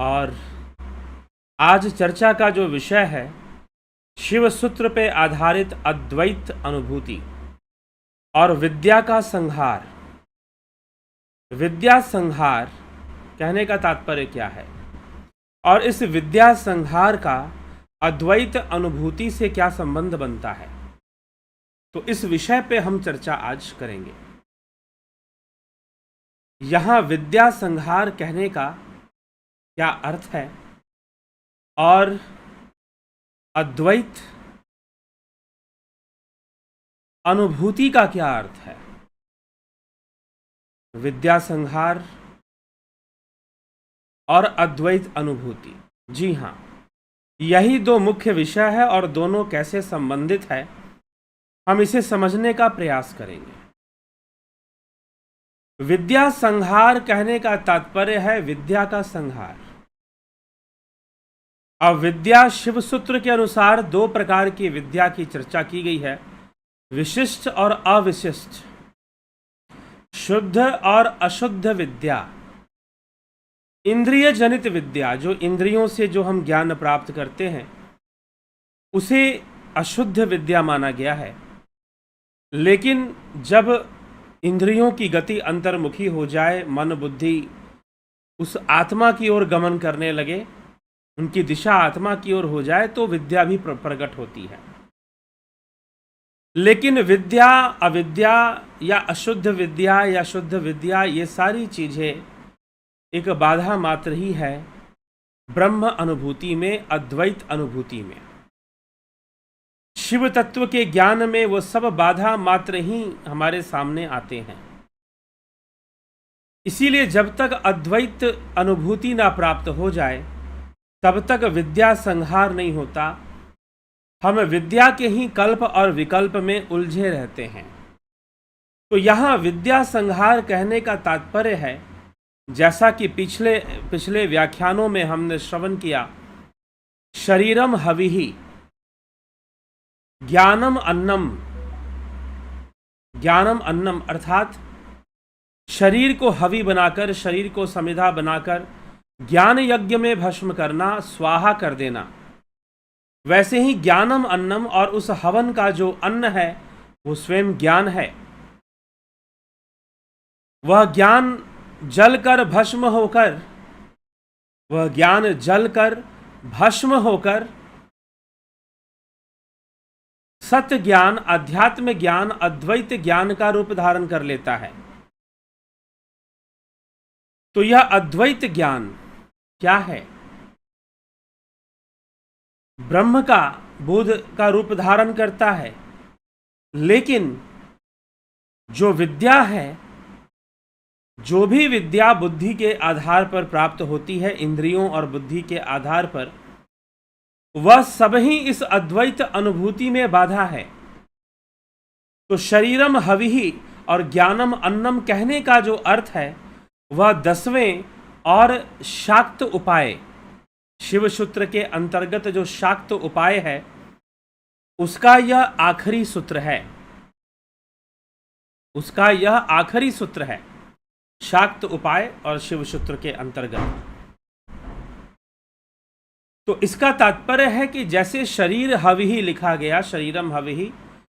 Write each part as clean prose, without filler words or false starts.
और आज चर्चा का जो विषय है शिव सूत्र पे आधारित अद्वैत अनुभूति और विद्या का संहार। विद्या संहार कहने का तात्पर्य क्या है और इस विद्या संहार का अद्वैत अनुभूति से क्या संबंध बनता है, तो इस विषय पे हम चर्चा आज करेंगे। यहाँ विद्या संहार कहने का क्या अर्थ है और अद्वैत अनुभूति का क्या अर्थ है। विद्या संहार और अद्वैत अनुभूति, जी हाँ, यही दो मुख्य विषय है और दोनों कैसे संबंधित है हम इसे समझने का प्रयास करेंगे। विद्या संहार कहने का तात्पर्य है विद्या का संहार। अब विद्या शिव सूत्र के अनुसार दो प्रकार की विद्या की चर्चा की गई है, विशिष्ट और अविशिष्ट, शुद्ध और अशुद्ध विद्या। इंद्रिय जनित विद्या, जो इंद्रियों से जो हम ज्ञान प्राप्त करते हैं उसे अशुद्ध विद्या माना गया है। लेकिन जब इंद्रियों की गति अंतर्मुखी हो जाए, मन बुद्धि उस आत्मा की ओर गमन करने लगे, उनकी दिशा आत्मा की ओर हो जाए, तो विद्या भी प्रकट होती है। लेकिन विद्या, अविद्या या अशुद्ध विद्या या शुद्ध विद्या, ये सारी चीजें एक बाधा मात्र ही है ब्रह्म अनुभूति में, अद्वैत अनुभूति में। शिव तत्व के ज्ञान में वो सब बाधा मात्र ही हमारे सामने आते हैं। इसीलिए जब तक अद्वैत अनुभूति ना प्राप्त हो जाए तब तक विद्या संहार नहीं होता। हम विद्या के ही कल्प और विकल्प में उलझे रहते हैं। तो यहाँ विद्या संहार कहने का तात्पर्य है, जैसा कि पिछले व्याख्यानों में हमने श्रवण किया, शरीरम हविहि ज्ञानम अन्नम। ज्ञानम अन्नम अर्थात शरीर को हवि बनाकर, शरीर को समिधा बनाकर ज्ञान यज्ञ में भस्म करना, स्वाहा कर देना। वैसे ही ज्ञानम अन्नम, और उस हवन का जो अन्न है वो स्वयं ज्ञान है। वह ज्ञान जलकर भस्म होकर, वह ज्ञान जलकर भस्म होकर सत्य ज्ञान, अध्यात्म ज्ञान, अद्वैत ज्ञान का रूप धारण कर लेता है। तो यह अद्वैत ज्ञान क्या है? ब्रह्म का, बोध का रूप धारण करता है। लेकिन जो विद्या है, जो भी विद्या बुद्धि के आधार पर प्राप्त होती है, इंद्रियों और बुद्धि के आधार पर, वह सब ही इस अद्वैत अनुभूति में बाधा है। तो शरीरम हविहि और ज्ञानम अन्नम कहने का जो अर्थ है वह 10वें और शाक्त उपाय, शिव सूत्र के अंतर्गत जो शाक्त उपाय है उसका यह आखिरी सूत्र है। उसका यह आखिरी सूत्र है, शाक्त उपाय और शिव सूत्र के अंतर्गत। तो इसका तात्पर्य है कि जैसे शरीर हविहि लिखा गया, शरीरम हविहि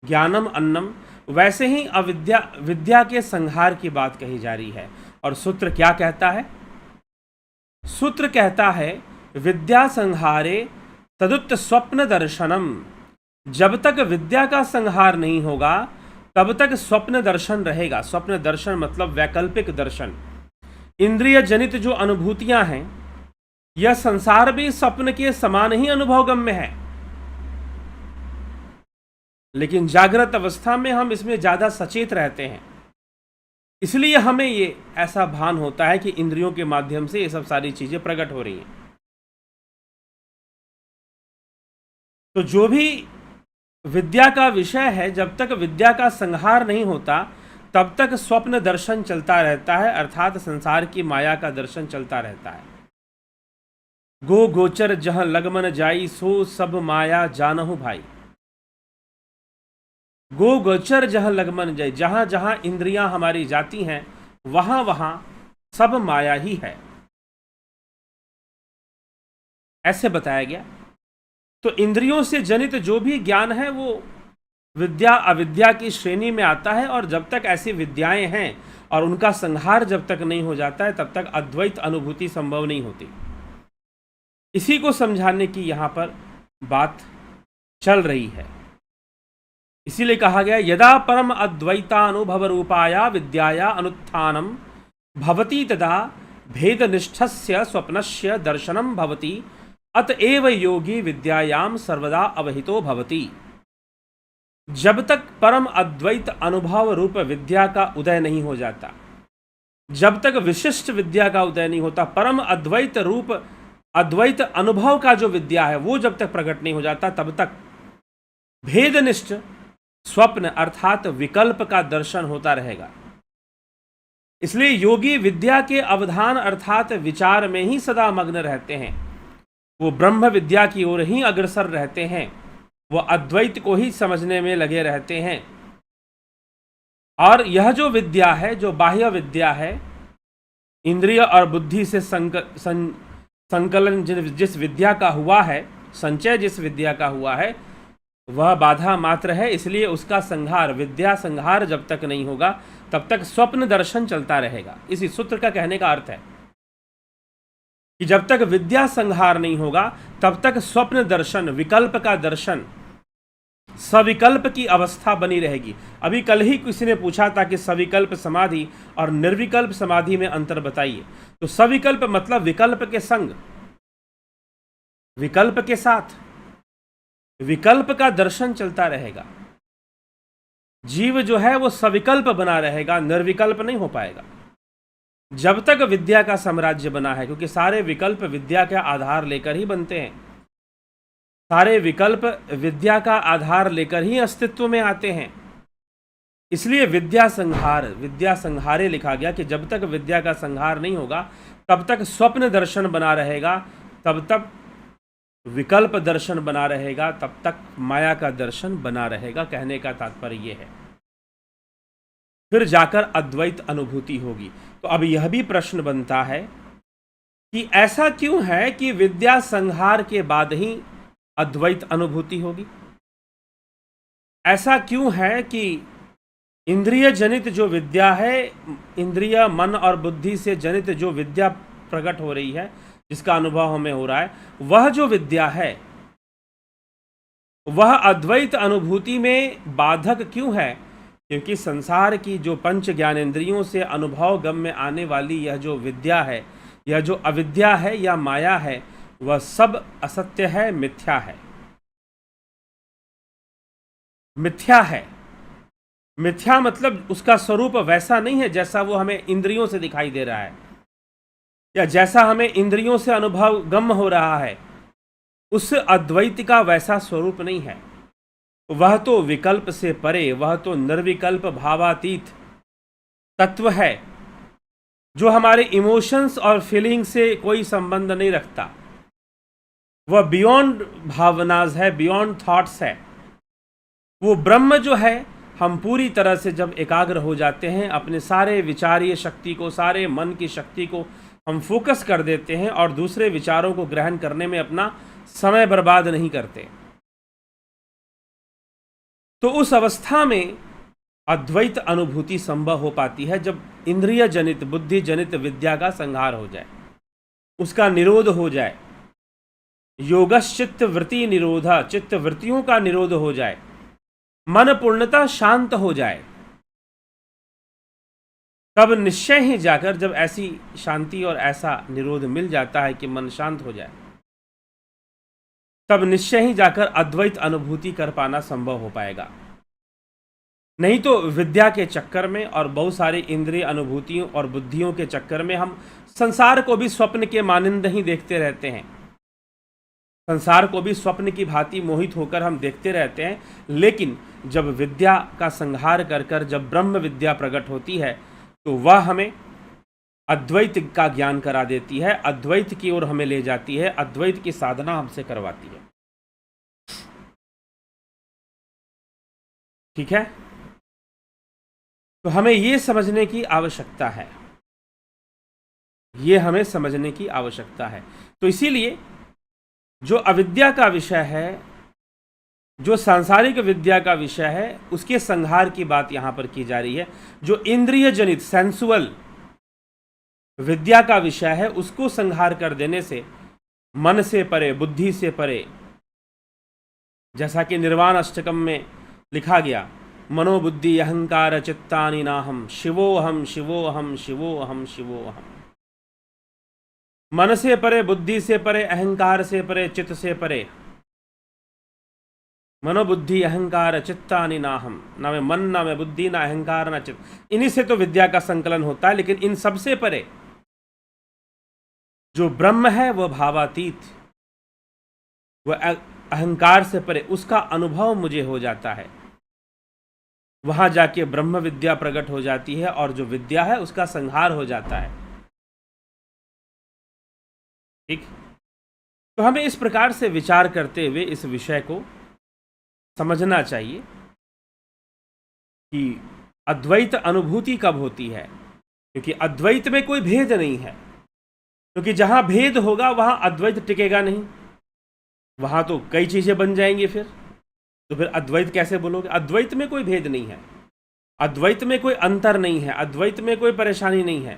ज्ञानम अन्नम, वैसे ही अविद्या, विद्या के संहार की बात कही जा रही है। और सूत्र क्या कहता है? सूत्र कहता है विद्या संहारे तदुत्त स्वप्न दर्शनम। जब तक विद्या का संहार नहीं होगा तब तक स्वप्न दर्शन रहेगा। स्वप्न दर्शन मतलब वैकल्पिक दर्शन। इंद्रिय जनित जो अनुभूतियां हैं, यह संसार भी स्वप्न के समान ही अनुभवगम्य है। लेकिन जागृत अवस्था में हम इसमें ज्यादा सचेत रहते हैं, इसलिए हमें ये ऐसा भान होता है कि इंद्रियों के माध्यम से ये सब सारी चीजें प्रकट हो रही हैं। तो जो भी विद्या का विषय है, जब तक विद्या का संहार नहीं होता तब तक स्वप्न दर्शन चलता रहता है, अर्थात संसार की माया का दर्शन चलता रहता है। गो गोचर जहां लगमन जाई, सो सब माया जानहु भाई। गो गोचर जहां लगमन जाई, जहां जहां इंद्रियां हमारी जाती हैं वहां वहां सब माया ही है। ऐसे बताया गया। तो इंद्रियों से जनित जो भी ज्ञान है वो विद्या अविद्या की श्रेणी में आता है, और जब तक ऐसी विद्याएं हैं और उनका संहार जब तक नहीं हो जाता है तब तक अद्वैत अनुभूति संभव नहीं होती। इसी को समझाने की यहाँ पर बात चल रही है। इसीलिए कहा गया यदा परम अद्वैतानुभव रूपाया विद्याया अनुत्थानम भवति तदा भेदनिष्ठस्य स्वप्नस्य दर्शनम भवति अतएव योगी विद्यायाम सर्वदा अवहितो भवति। जब तक परम अद्वैत अनुभव रूप विद्या का उदय नहीं हो जाता, जब तक विशिष्ट विद्या का उदय नहीं होता, परम अद्वैत रूप अद्वैत अनुभव का जो विद्या है वो जब तक प्रकट नहीं हो जाता, तब तक भेदनिष्ठ स्वप्न अर्थात विकल्प का दर्शन होता रहेगा। इसलिए योगी विद्या के अवधान अर्थात विचार में ही सदा मग्न रहते हैं। वो ब्रह्म विद्या की ओर ही अग्रसर रहते हैं, वो अद्वैत को ही समझने में लगे रहते हैं। और यह जो विद्या है, जो बाह्य विद्या है, इंद्रिय और बुद्धि से संकलन जिस विद्या का हुआ है, संचय जिस विद्या का हुआ है, वह बाधा मात्र है। इसलिए उसका संहार, विद्या संहार जब तक नहीं होगा तब तक स्वप्न दर्शन चलता रहेगा। इसी सूत्र का कहने का अर्थ है कि जब तक विद्या संहार नहीं होगा तब तक स्वप्न दर्शन, विकल्प का दर्शन, सविकल्प की अवस्था बनी रहेगी। अभी कल ही किसी ने पूछा था कि सविकल्प समाधि और निर्विकल्प समाधि में अंतर बताइए। तो सविकल्प मतलब विकल्प के संग, विकल्प के साथ, विकल्प का दर्शन चलता रहेगा। जीव जो है वो सविकल्प बना रहेगा, निर्विकल्प नहीं हो पाएगा जब तक विद्या का साम्राज्य बना है, क्योंकि सारे विकल्प विद्या का आधार लेकर ही बनते हैं। सारे विकल्प विद्या का आधार लेकर ही अस्तित्व में आते हैं। इसलिए विद्या संहार, विद्या संहारे लिखा गया कि जब तक विद्या का संहार नहीं होगा तब तक स्वप्न दर्शन बना रहेगा, तब तक विकल्प दर्शन बना रहेगा, तब तक माया का दर्शन बना रहेगा। कहने का तात्पर्य यह है, फिर जाकर अद्वैत अनुभूति होगी। तो अब यह भी प्रश्न बनता है कि ऐसा क्यों है कि विद्या संहार के बाद ही अद्वैत अनुभूति होगी? ऐसा क्यों है कि इंद्रिय जनित जो विद्या है, इंद्रिय मन और बुद्धि से जनित जो विद्या प्रकट हो रही है, जिसका अनुभव हमें हो रहा है, वह जो विद्या है वह अद्वैत अनुभूति में बाधक क्यों है? क्योंकि संसार की जो पंच ज्ञानेंद्रियों से अनुभव गम में आने वाली यह जो विद्या है, यह जो अविद्या है या माया है, वह सब असत्य है, मिथ्या है। मिथ्या है, मिथ्या मतलब उसका स्वरूप वैसा नहीं है जैसा वो हमें इंद्रियों से दिखाई दे रहा है, या जैसा हमें इंद्रियों से अनुभव गम हो रहा है। उस अद्वैत का वैसा स्वरूप नहीं है। वह तो विकल्प से परे, वह तो निर्विकल्प भावातीत तत्व है जो हमारे इमोशंस और फीलिंग से कोई संबंध नहीं रखता। वह बियॉन्ड भावनाज है, बियॉन्ड थॉट्स है। वो ब्रह्म जो है, हम पूरी तरह से जब एकाग्र हो जाते हैं, अपने सारे विचारीय शक्ति को, सारे मन की शक्ति को हम फोकस कर देते हैं और दूसरे विचारों को ग्रहण करने में अपना समय बर्बाद नहीं करते, तो उस अवस्था में अद्वैत अनुभूति संभव हो पाती है जब इंद्रिय जनित, बुद्धि जनित विद्या का संहार हो जाए, उसका निरोध हो जाए। योगश्चित्त वृत्ति निरोधा, चित्त वृत्तियों का निरोध हो जाए, मन पूर्णतः शांत हो जाए। तब निश्चय ही जाकर, जब ऐसी शांति और ऐसा निरोध मिल जाता है कि मन शांत हो जाए, तब निश्चय ही जाकर अद्वैत अनुभूति कर पाना संभव हो पाएगा। नहीं तो विद्या के चक्कर में और बहुत सारी इंद्रिय अनुभूतियों और बुद्धियों के चक्कर में हम संसार को भी स्वप्न के मानिंद ही देखते रहते हैं। संसार को भी स्वप्न की भांति मोहित होकर हम देखते रहते हैं। लेकिन जब विद्या का संहार कर कर जब ब्रह्म विद्या प्रकट होती है तो वह हमें अद्वैत का ज्ञान करा देती है, अद्वैत की ओर हमें ले जाती है, अद्वैत की साधना हमसे करवाती है। ठीक है, तो हमें ये समझने की आवश्यकता है, ये हमें समझने की आवश्यकता है। तो इसीलिए जो अविद्या का विषय है, जो सांसारिक विद्या का विषय है, उसके संहार की बात यहां पर की जा रही है। जो इंद्रिय जनित सेंसुअल विद्या का विषय है, उसको संहार कर देने से मन से परे, बुद्धि से परे, जैसा कि निर्वाण अष्टकम में लिखा गया, मनोबुद्धि अहंकार चित्तानि नाहम शिवोहम शिवोहम शिवोहम शिवोहम। मन से परे, बुद्धि से परे, अहंकार से परे, चित्त से परे, मनोबुद्धि अहंकार चित्तानि नाहम, ना मैं मन, ना मैं बुद्धि, ना अहंकार, ना चित्त। इन्हीं से तो विद्या का संकलन होता है। लेकिन इन सबसे परे जो ब्रह्म है वह भावातीत, वह अहंकार से परे, उसका अनुभव मुझे हो जाता है। वहां जाके ब्रह्म विद्या प्रकट हो जाती है और जो विद्या है उसका संहार हो जाता है। ठीक, तो हमें इस प्रकार से विचार करते हुए इस विषय को समझना चाहिए कि अद्वैत अनुभूति कब होती है। क्योंकि अद्वैत में कोई भेद नहीं है, क्योंकि जहां भेद होगा वहां अद्वैत टिकेगा नहीं, वहां तो कई चीजें बन जाएंगी। तो फिर अद्वैत कैसे बोलोगे? अद्वैत में कोई भेद नहीं है, अद्वैत में कोई अंतर नहीं है, अद्वैत में कोई परेशानी नहीं है।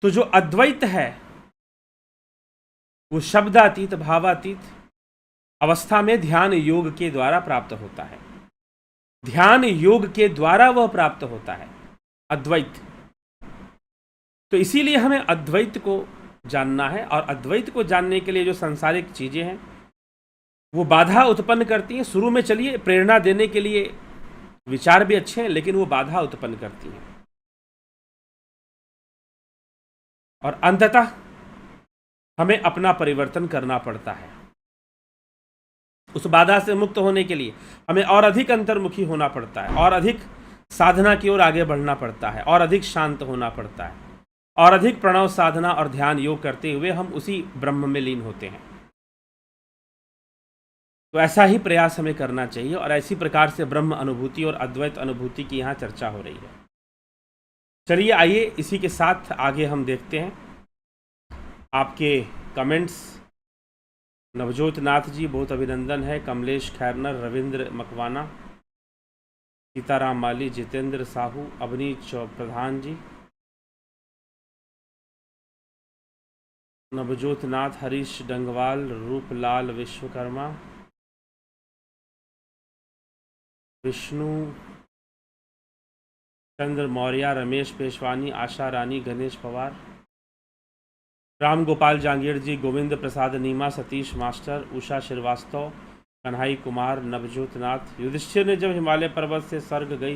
तो जो अद्वैत है वो शब्दातीत, भावातीत अवस्था में ध्यान योग के द्वारा प्राप्त होता है। ध्यान योग के द्वारा वह प्राप्त होता है अद्वैत। तो इसीलिए हमें अद्वैत को जानना है, और अद्वैत को जानने के लिए जो सांसारिक चीजें हैं वो बाधा उत्पन्न करती हैं। शुरू में चलिए प्रेरणा देने के लिए विचार भी अच्छे हैं, लेकिन वो बाधा उत्पन्न करती हैं, और अंततः हमें अपना परिवर्तन करना पड़ता है। उस बाधा से मुक्त होने के लिए हमें और अधिक अंतर्मुखी होना पड़ता है, और अधिक साधना की ओर आगे बढ़ना पड़ता है, और अधिक शांत होना पड़ता है, और अधिक प्रणव साधना और ध्यान योग करते हुए हम उसी ब्रह्म में लीन होते हैं। तो ऐसा ही प्रयास हमें करना चाहिए, और ऐसी प्रकार से ब्रह्म अनुभूति और अद्वैत अनुभूति की यहाँ चर्चा हो रही है। चलिए आइए इसी के साथ आगे हम देखते हैं आपके कमेंट्स। नवजोत नाथ जी बहुत अभिनंदन है, कमलेश खैरनर, रविंद्र मकवाना, सीताराम माली, जितेंद्र साहू, अवनी प्रधान जी, नवजोत नाथ, हरीश डंगवाल, रूपलाल विश्वकर्मा, विष्णु चंद्र मौर्य, रमेश पेशवानी, आशा रानी, गणेश पवार, राम गोपाल जांगीर जी, गोविंद प्रसाद नीमा, सतीश मास्टर, उषा श्रीवास्तव, कन्हई कुमार, नवजोत नाथ। युधिष्ठिर ने जब हिमालय पर्वत से स्वर्ग गई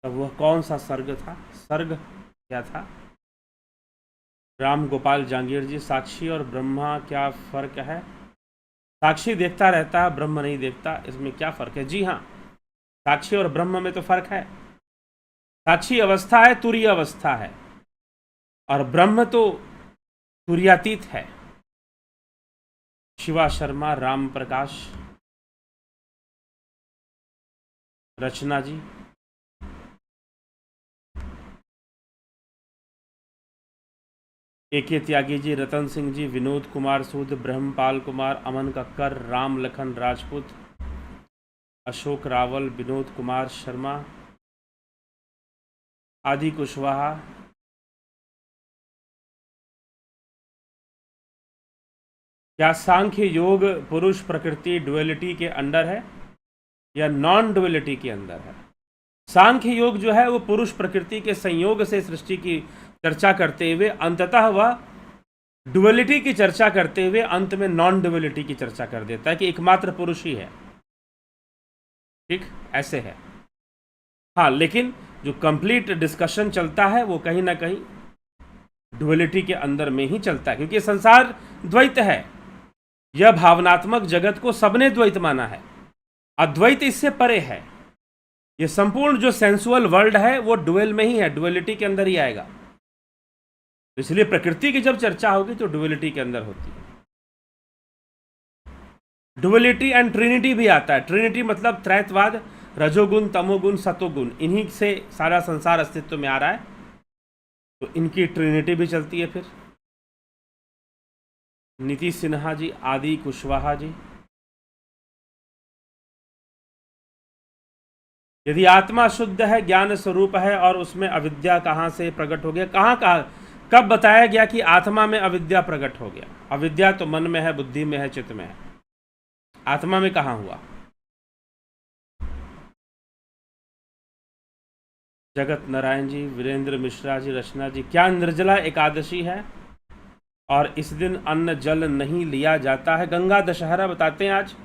तब वह कौन सा स्वर्ग था? स्वर्ग क्या था? राम गोपाल जांगीर जी, साक्षी और ब्रह्मा क्या फर्क है? साक्षी देखता रहता है, ब्रह्म नहीं देखता, इसमें क्या फर्क है? जी हाँ, साक्षी और ब्रह्म में तो फर्क है। साक्षी अवस्था है, तुरीय अवस्था है, और ब्रह्म तो तुर्यातीत है। शिवा शर्मा, राम प्रकाश, रचना जी, एके त्यागी जी, रतन सिंह जी, विनोद कुमार सूद, ब्रह्मपाल कुमार, अमन कक्कर, राम लखन राजपूत, अशोक रावल, विनोद कुमार शर्मा, आदि कुशवाहा, क्या सांख्य योग पुरुष प्रकृति ड्युअलिटी के अंडर है या नॉन ड्युअलिटी के अंदर है? सांख्य योग जो है वो पुरुष प्रकृति के संयोग से सृष्टि की चर्चा करते हुए अंततः वह ड्युअलिटी की चर्चा करते हुए अंत में नॉन ड्युअलिटी की चर्चा कर देता है कि एकमात्र पुरुष ही है। ठीक, ऐसे है। हाँ, लेकिन जो कंप्लीट डिस्कशन चलता है वो कहीं ना कहीं ड्युअलिटी के अंदर में ही चलता है, क्योंकि संसार द्वैत है। यह भावनात्मक जगत को सबने द्वैत माना है, अद्वैत इससे परे है। यह संपूर्ण जो सेंसुअल वर्ल्ड है वो ड्युअल में ही है, ड्युअलिटी के अंदर ही आएगा। इसलिए प्रकृति की जब चर्चा होगी तो ड्युअलिटी के अंदर होती है। ड्युअलिटी एंड ट्रिनिटी भी आता है। ट्रिनिटी मतलब त्रैतवाद, रजोगुण, तमोगुण, सतोगुण, इन्हीं से सारा संसार अस्तित्व में आ रहा है, तो इनकी ट्रिनिटी भी चलती है। फिर नीति सिन्हा जी, आदि कुशवाहा जी। यदि आत्मा शुद्ध है, ज्ञान स्वरूप है और उसमें अविद्या कहाँ से प्रकट हो गया, कहाँ कब बताया गया कि आत्मा में अविद्या प्रकट हो गया? अविद्या तो मन में है, बुद्धि में है, चित्त में है, आत्मा में कहाँ हुआ? जगत नारायण जी, वीरेंद्र मिश्रा जी, रचना जी। क्या निर्जला एकादशी है और इस दिन अन्न जल नहीं लिया जाता है? गंगा दशहरा बताते हैं आज।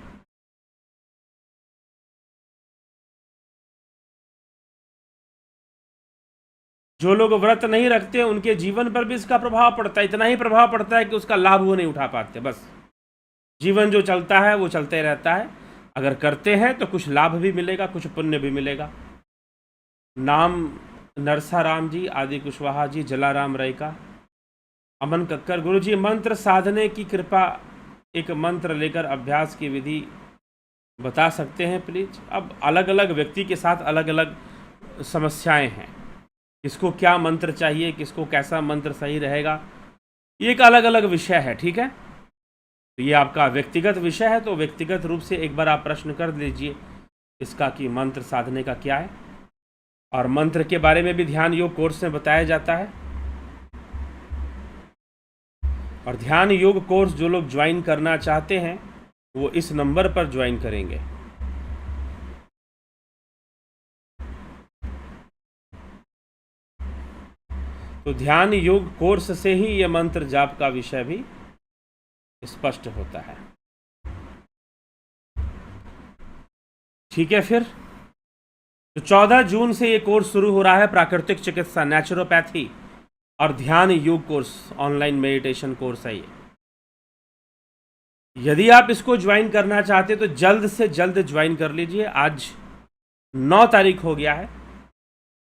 जो लोग व्रत नहीं रखते उनके जीवन पर भी इसका प्रभाव पड़ता है। इतना ही प्रभाव पड़ता है कि उसका लाभ वो नहीं उठा पाते। बस जीवन जो चलता है वो चलते रहता है। अगर करते हैं तो कुछ लाभ भी मिलेगा, कुछ पुण्य भी मिलेगा। नाम नरसाराम जी, आदि कुशवाहा जी, जलाराम राय का, अमन कक्कर। गुरु जी, मंत्र साधने की कृपा, एक मंत्र लेकर अभ्यास की विधि बता सकते हैं प्लीज? अब अलग अलग व्यक्ति के साथ अलग अलग समस्याएं हैं, किसको क्या मंत्र चाहिए, किसको कैसा मंत्र सही रहेगा, ये एक अलग अलग विषय है। ठीक है, तो ये आपका व्यक्तिगत विषय है, तो व्यक्तिगत रूप से एक बार आप प्रश्न कर लीजिए इसका कि मंत्र साधने का क्या है। और मंत्र के बारे में भी ध्यान योग कोर्स में बताया जाता है। और ध्यान योग कोर्स जो लोग ज्वाइन करना चाहते हैं वो इस नंबर पर ज्वाइन करेंगे। तो ध्यान योग कोर्स से ही यह मंत्र जाप का विषय भी स्पष्ट होता है। ठीक है, फिर तो 14 जून से ये कोर्स शुरू हो रहा है, प्राकृतिक चिकित्सा, नेचुरोपैथी और ध्यान योग कोर्स, ऑनलाइन मेडिटेशन कोर्स है ये। यदि आप इसको ज्वाइन करना चाहते तो जल्द से जल्द ज्वाइन कर लीजिए। आज 9 तारीख हो गया है,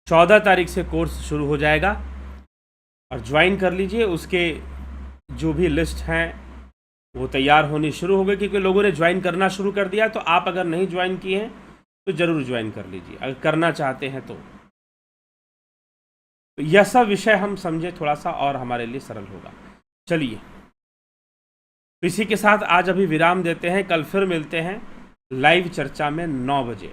14 तारीख से कोर्स शुरू हो जाएगा और ज्वाइन कर लीजिए। उसके जो भी लिस्ट हैं वो तैयार होनी शुरू हो गई, क्योंकि लोगों ने ज्वाइन करना शुरू कर दिया। तो आप अगर नहीं ज्वाइन किए हैं तो ज़रूर ज्वाइन कर लीजिए, अगर करना चाहते हैं तो यह सब विषय हम समझे थोड़ा सा और हमारे लिए सरल होगा। चलिए, इसी के साथ आज अभी विराम देते हैं। कल फिर मिलते हैं लाइव चर्चा में 9 बजे।